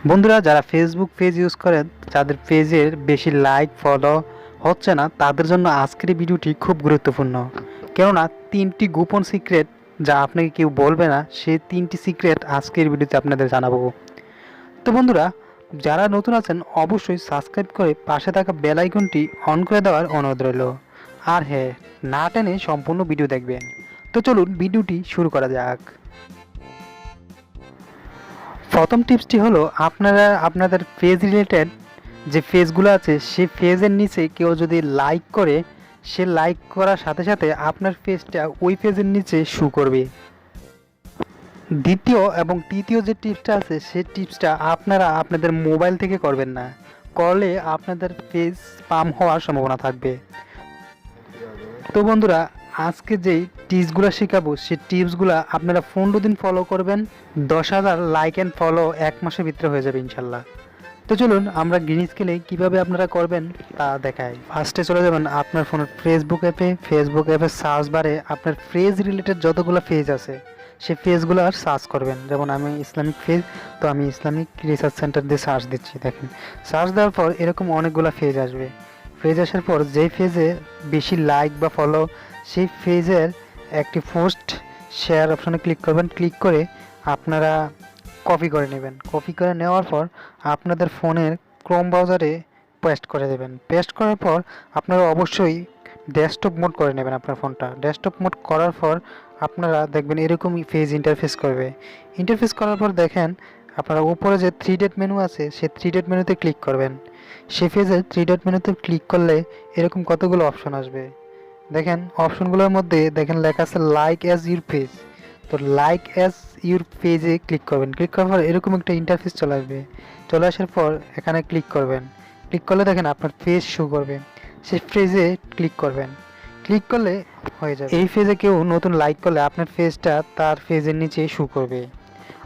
বন্ধুরা, যারা Facebook page use করেন, যাদের পেজের বেশি লাইক ফলো হচ্ছে না, তাদের জন্য আজকের এই ভিডিওটি খুব গুরুত্বপূর্ণ। কেননা 3টি গোপন সিক্রেট যা আপনাকে কেউ বলবে না, সেই 3টি সিক্রেট আজকের ভিডিওতে আপনাদের জানাবো। তো বন্ধুরা, যারা নতুন আছেন অবশ্যই সাবস্ক্রাইব করে পাশে থাকা বেল আইকনটি অন করে দেওয়ার অনুরোধ রইল। আর হ্যাঁ, না টেনে সম্পূর্ণ ভিডিও দেখবেন। তো চলুন ভিডিওটি শুরু করা যাক। প্রথম টিপসটি হলো, আপনারা আপনাদের পেজ রিলেটেড যে পেজগুলো আছে সেই পেজের নিচে কেউ যদি লাইক করে, সে লাইক করার সাথে সাথে আপনার পেজটা ওই পেজের নিচে শো করবে। দ্বিতীয় এবং তৃতীয় যে টিপসটা আছে, সেই টিপসটা আপনারা আপনাদের মোবাইল থেকে করবেন না, করলে আপনাদের পেজ স্প্যাম হওয়ার সম্ভাবনা থাকবে। তো বন্ধুরা, আজকে যেই টিপসগুলো শেখাবো সেই টিপসগুলো আপনারা 15 দিন ফলো করবেন, 10,000 লাইক অ্যান্ড ফলো 1 মাসের ভিতরে হয়ে যাবে ইনশাল্লাহ। তো চলুন আমরা গ্রিন স্কেলে কীভাবে আপনারা করবেন তা দেখাই। ফার্স্টে চলে যাবেন আপনার ফোনের ফেসবুক অ্যাপে সার্চ বারে আপনার পেজ রিলেটেড যতগুলো পেজ আছে সেই পেজগুলো আর সার্চ করবেন। যেমন আমি ইসলামিক পেজ, তো আমি ইসলামিক রিসার্চ সেন্টার দিয়ে সার্চ দিচ্ছি। দেখেন, সার্চ দেওয়ার পর এরকম অনেকগুলো পেজ আসবে। পেজ আসার পর যেই পেজে বেশি লাইক বা ফলো, সেই পেজের একটি পোস্ট শেয়ার অপশানে ক্লিক করবেন। ক্লিক করে আপনারা কপি করে নেবেন। কপি করে নেওয়ার পর আপনাদের ফোনের ক্রোম ব্রাউজারে পেস্ট করে দেবেন। পেস্ট করার পর আপনারা অবশ্যই ডেস্কটপ মোড করে নেবেন আপনার ফোনটা। ডেস্কটপ মোড করার পর আপনারা দেখবেন এরকমই পেজ ইন্টারফেস করবে। ইন্টারফেস করার পর দেখেন আপনারা উপরে যে 3 ডট মেনু আছে, সেই 3 ডট মেনুতে ক্লিক করবেন। সেই পেজে 3 ডট মেনুতে ক্লিক করলে এরকম কতগুলো অপশন আসবে। দেখেন অপশনগুলোর মধ্যে দেখেন লেখা আছে লাইক অ্যাজ ইউর পেজ। তো লাইক অ্যাজ ইউর পেজে ক্লিক করবেন। ক্লিক করার পর এরকম একটা ইন্টারফেস চলে আসবে। চলে আসার পর এখানে ক্লিক করবেন। ক্লিক করলে দেখেন আপনার পেজ শো করবে। সেই পেজে ক্লিক করবেন। ক্লিক করলে হয়ে যাবে। এই পেজে কেউ নতুন লাইক করলে আপনার পেজটা তার পেজের নিচে শো করবে।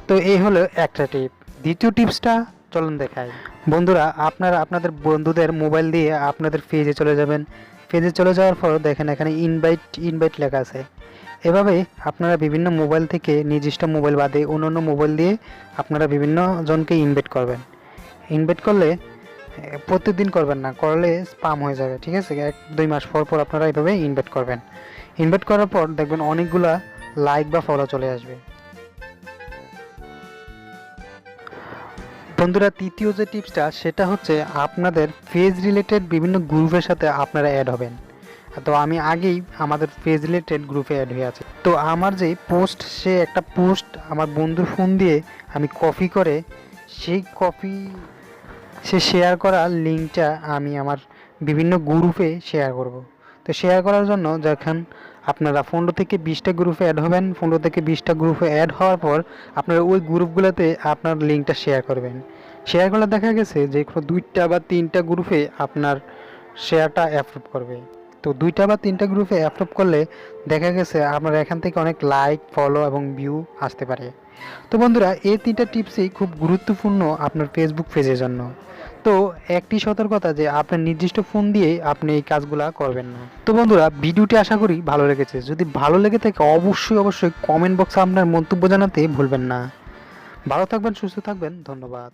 তো এই হলো একটা টিপ। দ্বিতীয় টিপসটা চলুন দেখাই। বন্ধুরা, আপনারা আপনাদের বন্ধুদের মোবাইল দিয়ে আপনাদের পেজে চলে যাবেন। পেজে চলে যাওয়ার পর দেখেন এখানে ইনভাইট লেখা আছে। এভাবে আপনারা বিভিন্ন মোবাইল থেকে, নির্দিষ্ট মোবাইল বাদে অন্যান্য মোবাইল দিয়ে আপনারা বিভিন্ন জনকে ইনভাইট করবেন। ইনভাইট করলে প্রত্যেকদিন করবেন না, করলে স্প্যাম হয়ে যাবে। ঠিক আছে, 1-2 মাস পর পর আপনারা এভাবে ইনভাইট করবেন। ইনভাইট করার পর দেখবেন অনেকগুলা লাইক বা ফলো চলে আসবে। বন্ধুরা, তৃতীয় যে টিপসটা সেটা হচ্ছে আপনাদের পেজ রিলেটেড বিভিন্ন গ্রুপের সাথে আপনারা অ্যাড হবেন। তো আমি আগেই আমাদের পেজ রিলেটেড গ্রুপে অ্যাড হয়ে আছে। তো আমার যে পোস্ট, সে একটা পোস্ট আমার বন্ধুর ফোন দিয়ে আমি কপি করে সে শেয়ার করা লিঙ্কটা আমি আমার বিভিন্ন গ্রুপে শেয়ার করব। তো শেয়ার করার জন্য যখন আপনারা 15 থেকে 20টা গ্রুপে অ্যাড হবেন, 15 থেকে 20টা গ্রুপে অ্যাড হওয়ার পর আপনারা ওই গ্রুপগুলোতে আপনার লিঙ্কটা শেয়ার করবেন। শেয়ার করলে দেখা গেছে যে 2টা বা 3টা গ্রুপে আপনার শেয়ারটা অ্যাপ্রুভ করবে। তো 2টা বা 3টা গ্রুপে অ্যাপ্রুভ করলে দেখা গেছে আপনার এখান থেকে অনেক লাইক ফলো এবং ভিউ আসতে পারে। তো বন্ধুরা, এই 3টা টিপসই খুব গুরুত্বপূর্ণ আপনার ফেসবুক পেজের জন্য। তো একটি সতর্কতা যে আপনার নির্দিষ্ট ফোন দিয়ে আপনি এই কাজগুলো করবেন না। তো বন্ধুরা, ভিডিওটি আশা করি ভালো লেগেছে। যদি ভালো লেগে থাকে অবশ্যই কমেন্ট বক্সে আপনার মন্তব্য জানাতে ভুলবেন না। ভালো থাকবেন, সুস্থ থাকবেন, ধন্যবাদ।